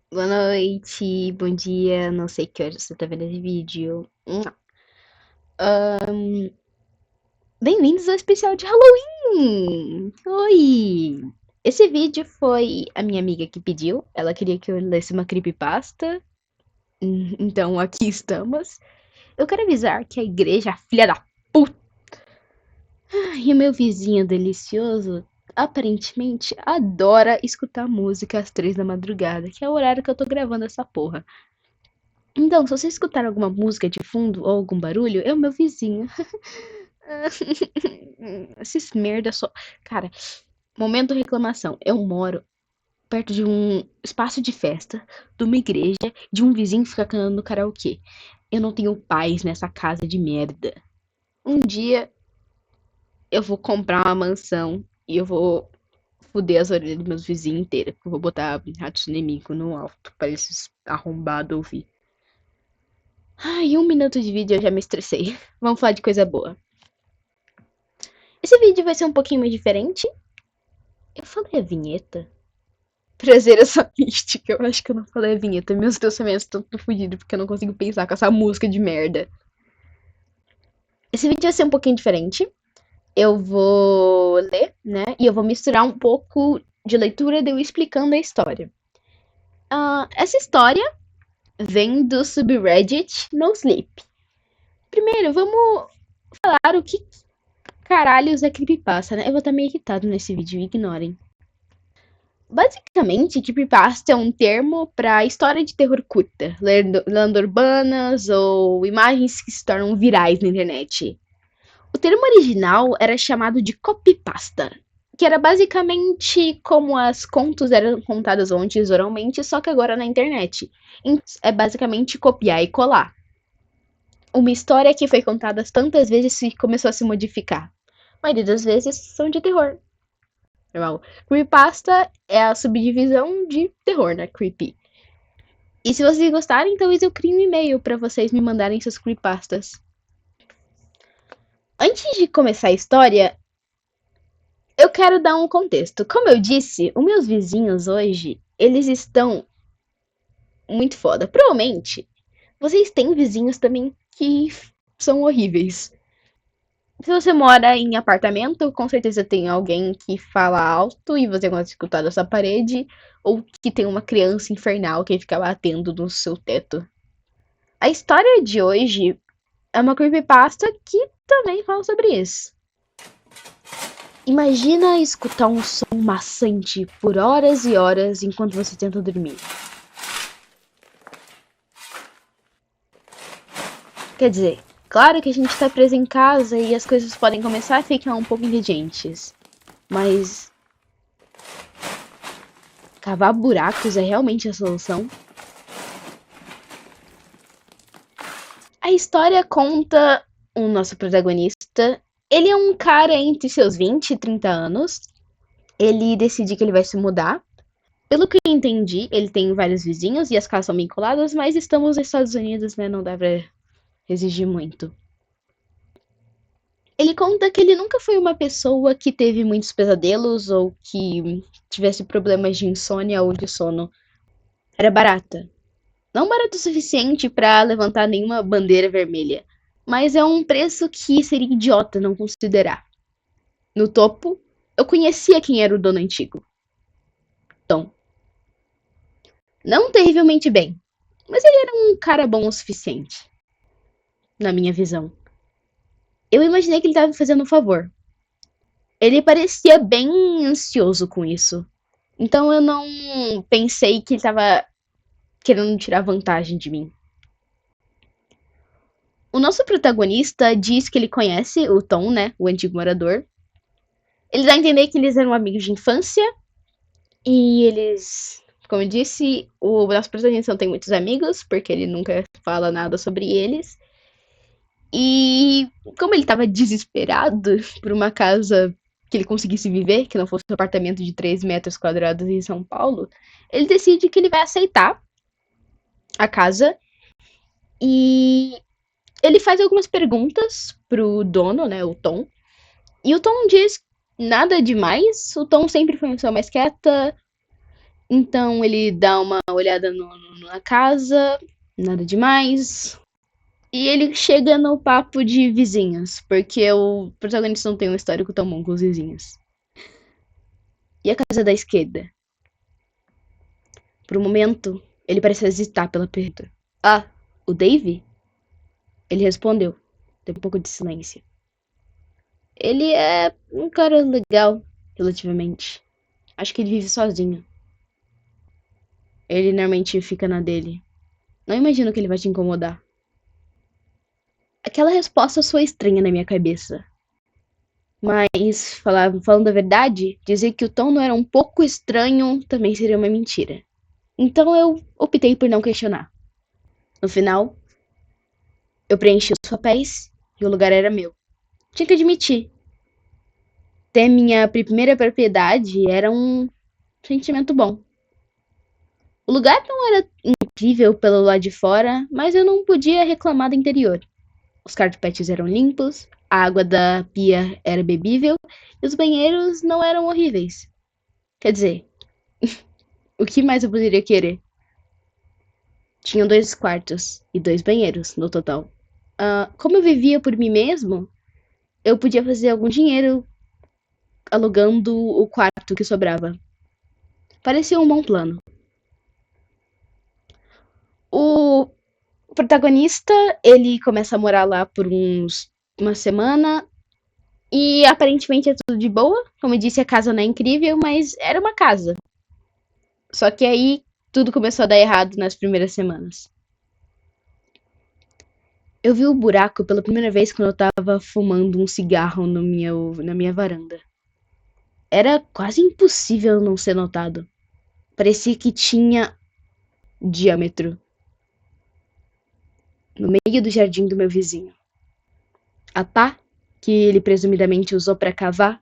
Boa noite, bom dia, não sei que horas você tá vendo esse vídeo. Bem-vindos ao especial de Halloween! Oi! Esse vídeo foi a minha amiga que pediu, ela queria que eu lesse uma creepypasta, então aqui estamos. Eu quero avisar que a igreja, filha da puta, e o meu vizinho delicioso, aparentemente adora escutar música às 3 da madrugada, que é o horário que eu tô gravando essa porra. Então, se você escutar alguma música de fundo ou algum barulho, é o meu vizinho. Esses merda só. Cara, momento reclamação. Eu moro perto de um espaço de festa, de uma igreja, de um vizinho que fica cantando no karaokê. Eu não tenho paz nessa casa de merda. Um dia eu vou comprar uma mansão e eu vou fuder as orelhas dos meus vizinhos inteiras. Eu vou botar Hatsune Miku no alto pra esses arrombados ouvir. Ai, 1 minuto de vídeo eu já me estressei. Vamos falar de coisa boa. Esse vídeo vai ser um pouquinho mais diferente. Eu falei a vinheta? Prazer, essa mística. Eu acho que eu não falei a vinheta. Meus pensamentos estão tudo fodidos porque eu não consigo pensar com essa música de merda. Esse vídeo vai ser um pouquinho diferente. Eu vou ler, né? E eu vou misturar um pouco de leitura de eu explicando a história. Essa história vem do subreddit No Sleep. Primeiro, vamos falar o que caralhos é creepypasta, né? Eu vou estar meio irritado nesse vídeo, ignorem. Basicamente, creepypasta é um termo para história de terror curta, lenda urbanas ou imagens que se tornam virais na internet. O termo original era chamado de copypasta, que era basicamente como as contos eram contadas antes oralmente, só que agora na internet. É basicamente copiar e colar. Uma história que foi contada tantas vezes que começou a se modificar. A maioria das vezes são de terror. Normal. Creepypasta é a subdivisão de terror, né? Creepy. E se vocês gostarem, talvez eu crie um e-mail para vocês me mandarem seus creepypastas. Antes de começar a história, eu quero dar um contexto. Como eu disse, os meus vizinhos hoje, eles estão muito foda. Provavelmente, vocês têm vizinhos também que são horríveis. Se você mora em apartamento, com certeza tem alguém que fala alto e você consegue escutar da sua parede, ou que tem uma criança infernal que fica batendo no seu teto. A história de hoje é uma creepypasta que também fala sobre isso. Imagina escutar um som maçante por horas e horas enquanto você tenta dormir. Quer dizer, claro que a gente tá preso em casa e as coisas podem começar a ficar um pouco ingredientes, mas cavar buracos é realmente a solução? A história conta o nosso protagonista. Ele é um cara entre seus 20 e 30 anos. Ele decide que ele vai se mudar. Pelo que eu entendi, ele tem vários vizinhos e as casas são bem coladas, mas estamos nos Estados Unidos, né? Não dá pra exigir muito. Ele conta que ele nunca foi uma pessoa que teve muitos pesadelos ou que tivesse problemas de insônia ou de sono. Era barata. Não barato o suficiente pra levantar nenhuma bandeira vermelha, mas é um preço que seria idiota não considerar. No topo, eu conhecia quem era o dono antigo. Tom. Não terrivelmente bem, mas ele era um cara bom o suficiente, na minha visão. Eu imaginei que ele estava me fazendo um favor. Ele parecia bem ansioso com isso. Então eu não pensei que ele estava querendo tirar vantagem de mim. O nosso protagonista diz que ele conhece o Tom, né? O antigo morador. Ele dá a entender que eles eram amigos de infância. E eles, como eu disse, o nosso protagonista não tem muitos amigos, porque ele nunca fala nada sobre eles. E como ele estava desesperado por uma casa que ele conseguisse viver, que não fosse um apartamento de 3 metros quadrados em São Paulo, ele decide que ele vai aceitar a casa e ele faz algumas perguntas pro dono, né, o Tom. E o Tom diz nada demais, o Tom sempre foi uma pessoa mais quieta, Então ele dá uma olhada na casa, nada demais. E ele chega no papo de vizinhos, porque o protagonista não tem um histórico tão bom com os vizinhos. E a casa da esquerda? Por um momento, ele parece hesitar pela pergunta. Ah, o Dave? Ele respondeu. Teve um pouco de silêncio. Ele é um cara legal, relativamente. Acho que ele vive sozinho. Ele normalmente fica na dele. Não imagino que ele vai te incomodar. Aquela resposta soa estranha na minha cabeça. Mas, falando a verdade, dizer que o tom não era um pouco estranho também seria uma mentira. Então eu optei por não questionar. No final, eu preenchi os papéis e o lugar era meu. Tinha que admitir. Ter minha primeira propriedade era um sentimento bom. O lugar não era incrível pelo lado de fora, mas eu não podia reclamar do interior. Os carpetes eram limpos, a água da pia era bebível e os banheiros não eram horríveis. Quer dizer, o que mais eu poderia querer? Tinham 2 quartos e 2 banheiros no total. Como eu vivia por mim mesmo, eu podia fazer algum dinheiro alugando o quarto que sobrava. Parecia um bom plano. O protagonista, ele começa a morar lá por uma semana e aparentemente é tudo de boa. Como eu disse, a casa não é incrível, mas era uma casa. Só que aí tudo começou a dar errado nas primeiras semanas. Eu vi o buraco pela primeira vez quando eu tava fumando um cigarro na minha varanda. Era quase impossível não ser notado. Parecia que tinha diâmetro no meio do jardim do meu vizinho. A pá, que ele presumidamente usou para cavar,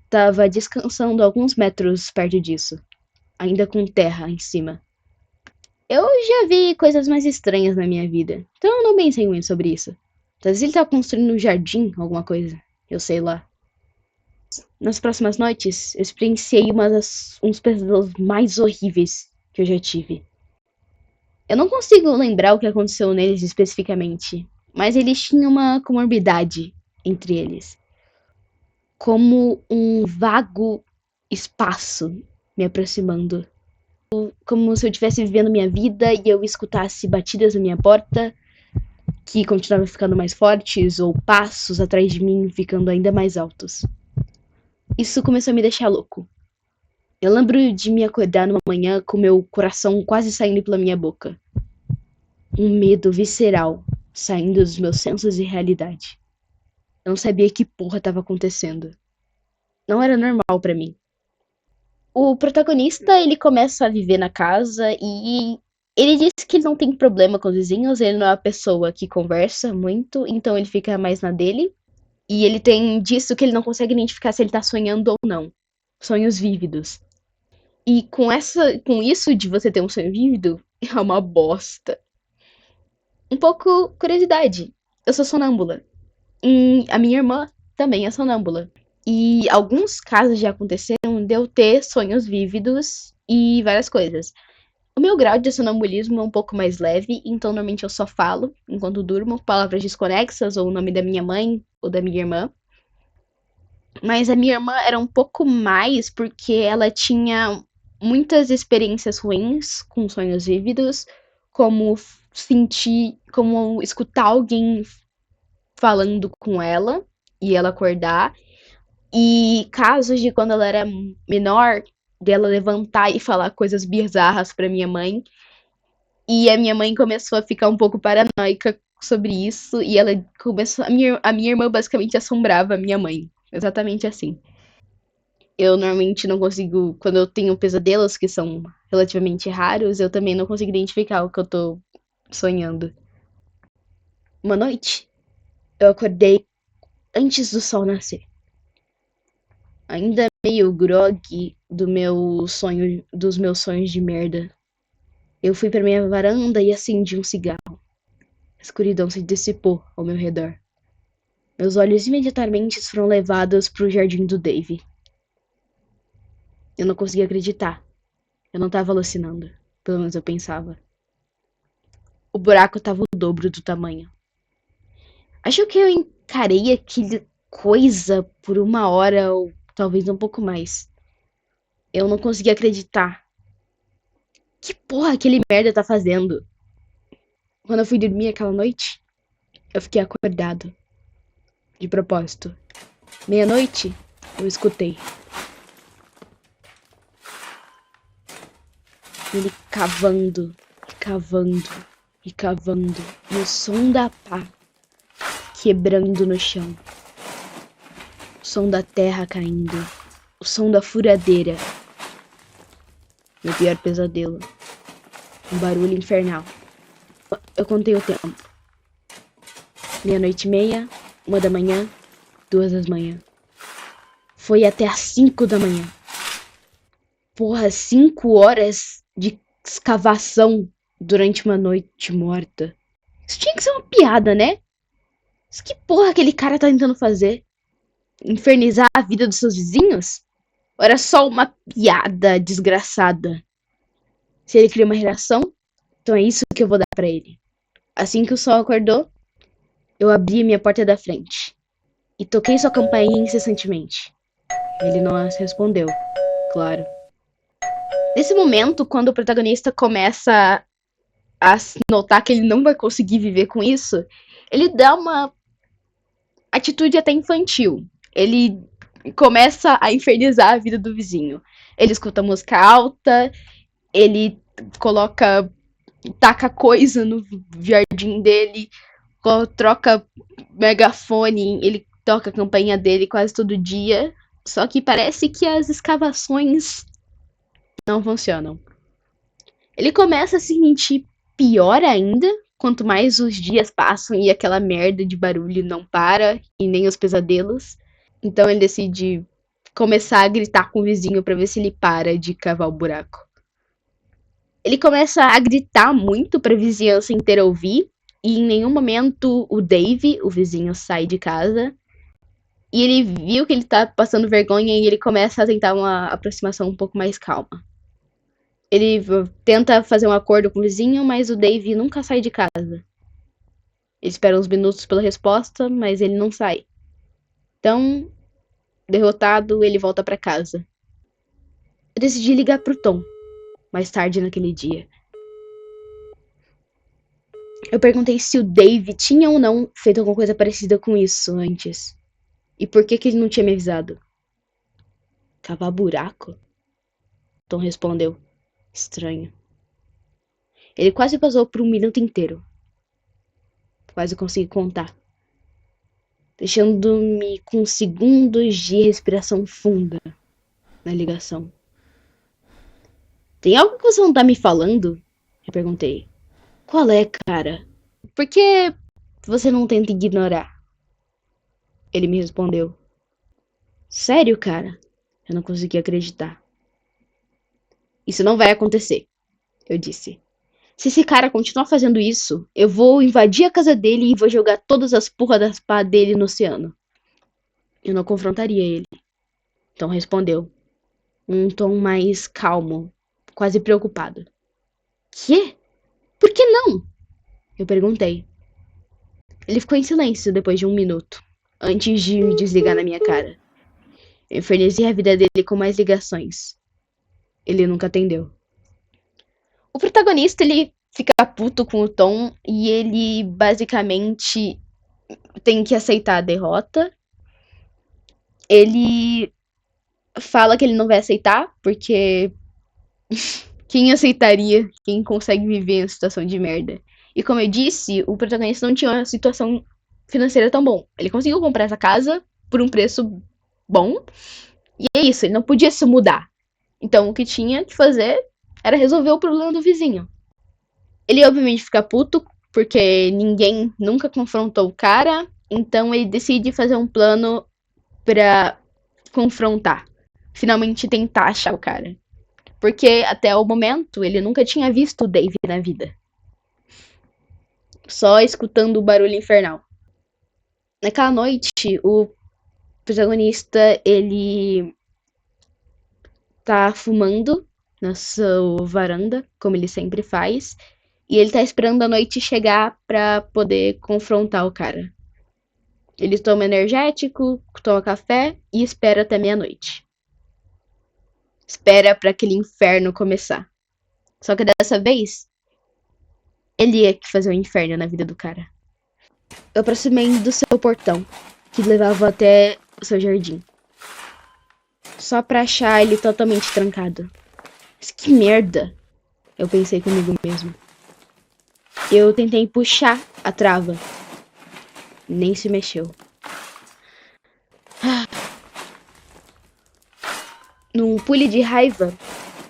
estava descansando alguns metros perto disso, ainda com terra em cima. Eu já vi coisas mais estranhas na minha vida, então eu não pensei muito sobre isso. Talvez ele estava construindo um jardim, alguma coisa. Eu sei lá. Nas próximas noites, eu experienciei uns pesadelos mais horríveis que eu já tive. Eu não consigo lembrar o que aconteceu neles especificamente, mas eles tinham uma comorbidade entre eles. Como um vago espaço me aproximando. Como se eu estivesse vivendo minha vida e eu escutasse batidas na minha porta, que continuavam ficando mais fortes, ou passos atrás de mim ficando ainda mais altos. Isso começou a me deixar louco. Eu lembro de me acordar numa manhã com meu coração quase saindo pela minha boca. Um medo visceral saindo dos meus sensos de realidade. Eu não sabia que porra tava acontecendo. Não era normal pra mim. O protagonista, ele começa a viver na casa e ele diz que ele não tem problema com os vizinhos, ele não é uma pessoa que conversa muito, então ele fica mais na dele. E ele tem disso que ele não consegue identificar se ele tá sonhando ou não. Sonhos vívidos. E com isso de você ter um sonho vívido, é uma bosta. Um pouco curiosidade. Eu sou sonâmbula. E a minha irmã também é sonâmbula. E alguns casos já aconteceram de eu ter sonhos vívidos e várias coisas. O meu grau de sonambulismo é um pouco mais leve, então normalmente eu só falo, enquanto durmo, palavras desconexas ou o nome da minha mãe ou da minha irmã. Mas a minha irmã era um pouco mais porque ela tinha muitas experiências ruins com sonhos vívidos, como como escutar alguém falando com ela e ela acordar, e casos de quando ela era menor, dela levantar e falar coisas bizarras pra minha mãe, e a minha mãe começou a ficar um pouco paranoica sobre isso, e ela começou, a minha irmã basicamente assombrava a minha mãe, exatamente assim. Eu normalmente não consigo, quando eu tenho pesadelos que são relativamente raros, eu também não consigo identificar o que eu tô sonhando. Uma noite, eu acordei antes do sol nascer. Ainda meio grog dos meus sonhos de merda. Eu fui pra minha varanda e acendi um cigarro. A escuridão se dissipou ao meu redor. Meus olhos imediatamente foram levados pro jardim do Dave. Eu não conseguia acreditar. Eu não tava alucinando. Pelo menos eu pensava. O buraco tava o dobro do tamanho. Acho que eu encarei aquele coisa por 1 hora ou talvez um pouco mais. Eu não conseguia acreditar. Que porra aquele merda tá fazendo? Quando eu fui dormir aquela noite, eu fiquei acordado. De propósito. Meia-noite, eu escutei. Ele cavando, cavando e cavando. E o som da pá quebrando no chão. O som da terra caindo. O som da furadeira. Meu pior pesadelo. Um barulho infernal. Eu contei o tempo. 00:30, 1 da manhã, 2 da manhã. Foi até às 5 da manhã. Porra, 5 horas de escavação durante uma noite morta. Isso tinha que ser uma piada, né? Mas que porra aquele cara tá tentando fazer? Infernizar a vida dos seus vizinhos? Ou era só uma piada desgraçada? Se ele cria uma reação, então é isso que eu vou dar pra ele. Assim que o sol acordou, eu abri minha porta da frente e toquei sua campainha incessantemente. Ele não respondeu, claro. Nesse momento, quando o protagonista começa a notar que ele não vai conseguir viver com isso, ele dá uma atitude até infantil. Ele começa a infernizar a vida do vizinho. Ele escuta música alta, ele coloca, taca coisa no jardim dele, troca megafone, ele toca a campainha dele quase todo dia. Só que parece que as escavações não funcionam. Ele começa a se sentir pior ainda, quanto mais os dias passam e aquela merda de barulho não para, e nem os pesadelos. Então ele decide começar a gritar com o vizinho pra ver se ele para de cavar o buraco. Ele começa a gritar muito pra vizinhança inteira ouvir, e em nenhum momento o Dave, o vizinho, sai de casa. E ele viu que ele tá passando vergonha e ele começa a tentar uma aproximação um pouco mais calma. Ele tenta fazer um acordo com o vizinho, mas o Dave nunca sai de casa. Ele espera uns minutos pela resposta, mas ele não sai. Então, derrotado, ele volta pra casa. Eu decidi ligar pro Tom, mais tarde naquele dia. Eu perguntei se o Dave tinha ou não feito alguma coisa parecida com isso antes. E por que ele não tinha me avisado? Cavar buraco? Tom respondeu. Estranho. Ele quase passou por 1 minuto inteiro. Quase consegui contar. Deixando-me com segundos de respiração funda na ligação. Tem algo que você não tá me falando? Eu perguntei. Qual é, cara? Por que você não tenta ignorar? Ele me respondeu. Sério, cara? Eu não consegui acreditar. Isso não vai acontecer, eu disse. Se esse cara continuar fazendo isso, eu vou invadir a casa dele e vou jogar todas as porras das pá dele no oceano. Eu não confrontaria ele. Tom respondeu. Um tom mais calmo, quase preocupado. Quê? Por que não? Eu perguntei. Ele ficou em silêncio depois de 1 minuto, antes de me desligar na minha cara. Eu infernizei a vida dele com mais ligações. Ele nunca atendeu. O protagonista, ele fica puto com o Tom e ele basicamente tem que aceitar a derrota. Ele fala que ele não vai aceitar, porque quem aceitaria? Quem consegue viver em situação de merda? E como eu disse, o protagonista não tinha uma situação financeira tão bom. Ele conseguiu comprar essa casa por um preço bom. E é isso, ele não podia se mudar. Então o que tinha que fazer era resolver o problema do vizinho. Ele obviamente fica puto, porque ninguém nunca confrontou o cara. Então ele decide fazer um plano pra confrontar. Finalmente tentar achar o cara. Porque até o momento ele nunca tinha visto o Dave na vida. Só escutando o barulho infernal. Naquela noite, o protagonista, ele tá fumando na sua varanda, como ele sempre faz, e ele tá esperando a noite chegar pra poder confrontar o cara. Ele toma energético, toma café e espera até meia-noite. Espera pra aquele inferno começar. Só que dessa vez, ele ia que fazer o inferno na vida do cara. Eu aproximei do seu portão, que levava até o seu jardim. Só pra achar ele totalmente trancado. Mas que merda! Eu pensei comigo mesmo. Eu tentei puxar a trava. Nem se mexeu. Num pule de raiva,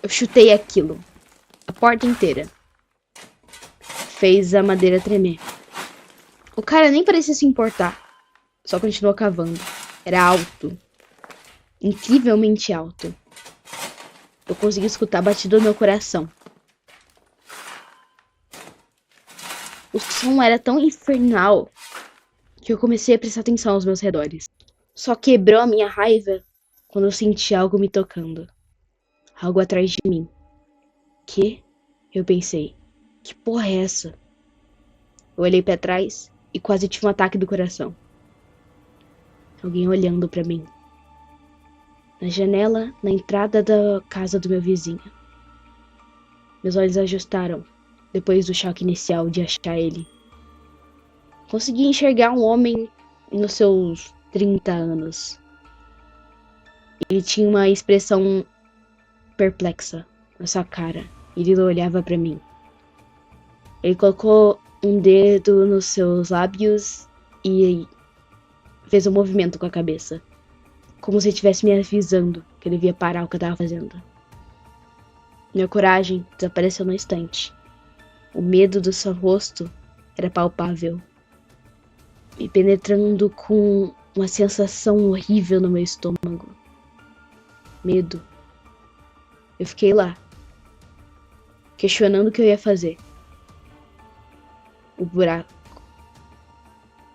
eu chutei aquilo. A porta inteira. Fez a madeira tremer. O cara nem parecia se importar. Só continuou cavando. Era alto. Incrivelmente alto. Eu consegui escutar a batida do meu coração. O som era tão infernal que eu comecei a prestar atenção aos meus redores. Só quebrou a minha raiva quando eu senti algo me tocando. Algo atrás de mim. Que? Eu pensei. Que porra é essa? Eu olhei pra trás e quase tive um ataque do coração. Alguém olhando pra mim. Na janela, na entrada da casa do meu vizinho. Meus olhos ajustaram, depois do choque inicial de achar ele. Consegui enxergar um homem nos seus 30 anos. Ele tinha uma expressão perplexa na sua cara. Ele olhava pra mim. Ele colocou um dedo nos seus lábios e fez um movimento com a cabeça. Como se estivesse me avisando que eu devia parar o que eu tava fazendo. Minha coragem desapareceu no instante. O medo do seu rosto era palpável, me penetrando com uma sensação horrível no meu estômago. Medo. Eu fiquei lá, questionando o que eu ia fazer. O buraco.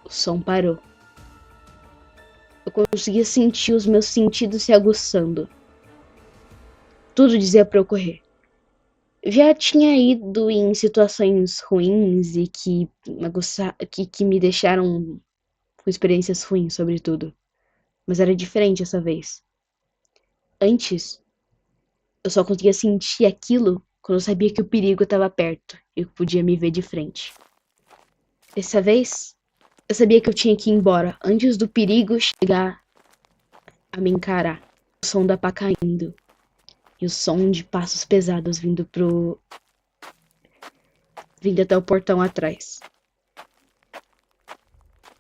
O som parou. Eu conseguia sentir os meus sentidos se aguçando. Tudo dizia pra eu correr. Eu já tinha ido em situações ruins e que me deixaram com experiências ruins, sobretudo. Mas era diferente essa vez. Antes, eu só conseguia sentir aquilo quando eu sabia que o perigo estava perto e podia me ver de frente. Dessa vez, eu sabia que eu tinha que ir embora antes do perigo chegar a me encarar. O som da pá caindo e o som de passos pesados vindo até o portão atrás.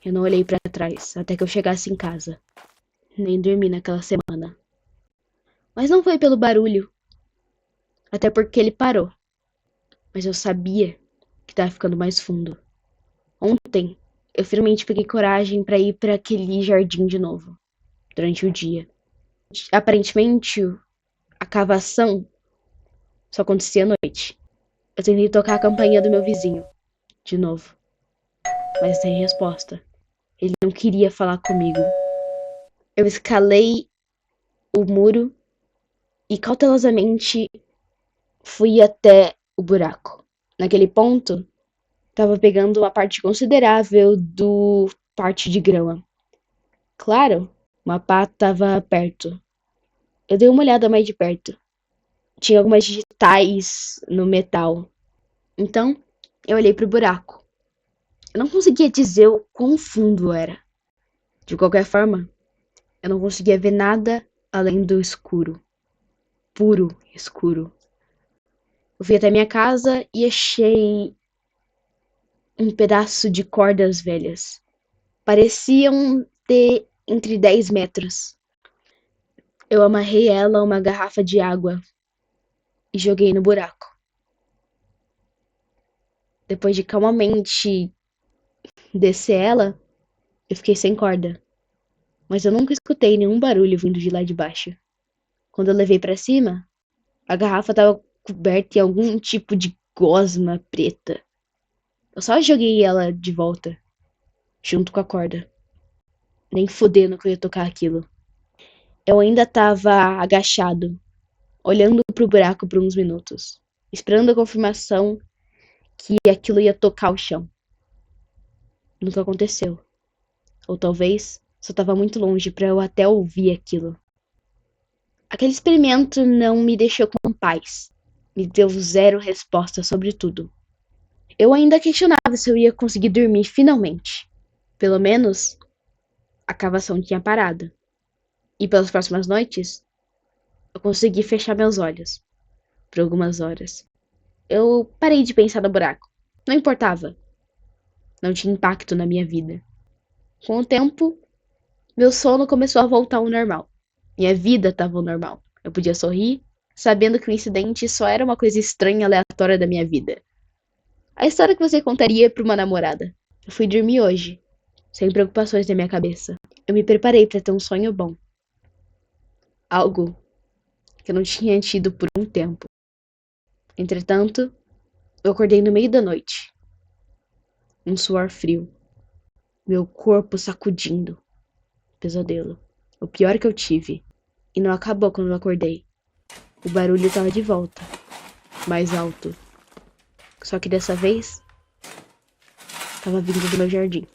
Eu não olhei pra trás até que eu chegasse em casa. Nem dormi naquela semana. Mas não foi pelo barulho. Até porque ele parou. Mas eu sabia que tava ficando mais fundo. Ontem, eu finalmente peguei coragem pra ir pra aquele jardim de novo. Durante o dia. Aparentemente, a cavação só acontecia à noite. Eu tentei tocar a campainha do meu vizinho. De novo. Mas sem resposta. Ele não queria falar comigo. Eu escalei o muro e cautelosamente fui até o buraco. Naquele ponto, tava pegando uma parte considerável do parte de grama. Claro, uma pá tava perto. Eu dei uma olhada mais de perto. Tinha algumas digitais no metal. Então, eu olhei pro buraco. Eu não conseguia dizer o quão fundo era. De qualquer forma, eu não conseguia ver nada além do escuro. Puro escuro. Eu fui até minha casa e achei um pedaço de cordas velhas. Pareciam ter entre 10 metros. Eu amarrei ela a uma garrafa de água e joguei no buraco. Depois de calmamente descer ela, eu fiquei sem corda. Mas eu nunca escutei nenhum barulho vindo de lá de baixo. Quando eu levei pra cima, a garrafa estava coberta em algum tipo de gosma preta. Eu só joguei ela de volta, junto com a corda. Nem fodendo que eu ia tocar aquilo. Eu ainda estava agachado, olhando pro buraco por uns minutos, esperando a confirmação que aquilo ia tocar o chão. Nunca aconteceu. Ou talvez só estava muito longe para eu até ouvir aquilo. Aquele experimento não me deixou com paz. Me deu zero resposta sobre tudo. Eu ainda questionava se eu ia conseguir dormir finalmente. Pelo menos, a cavação tinha parado. E pelas próximas noites, eu consegui fechar meus olhos. Por algumas horas. Eu parei de pensar no buraco. Não importava. Não tinha impacto na minha vida. Com o tempo, meu sono começou a voltar ao normal. Minha vida estava ao normal. Eu podia sorrir, sabendo que o incidente só era uma coisa estranha e aleatória da minha vida. A história que você contaria para uma namorada. Eu fui dormir hoje, sem preocupações na minha cabeça. Eu me preparei para ter um sonho bom. Algo que eu não tinha tido por um tempo. Entretanto, eu acordei no meio da noite. Um suor frio. Meu corpo sacudindo. Pesadelo. O pior que eu tive. E não acabou quando eu acordei. O barulho estava de volta. Mais alto. Só que dessa vez, estava vindo do meu jardim.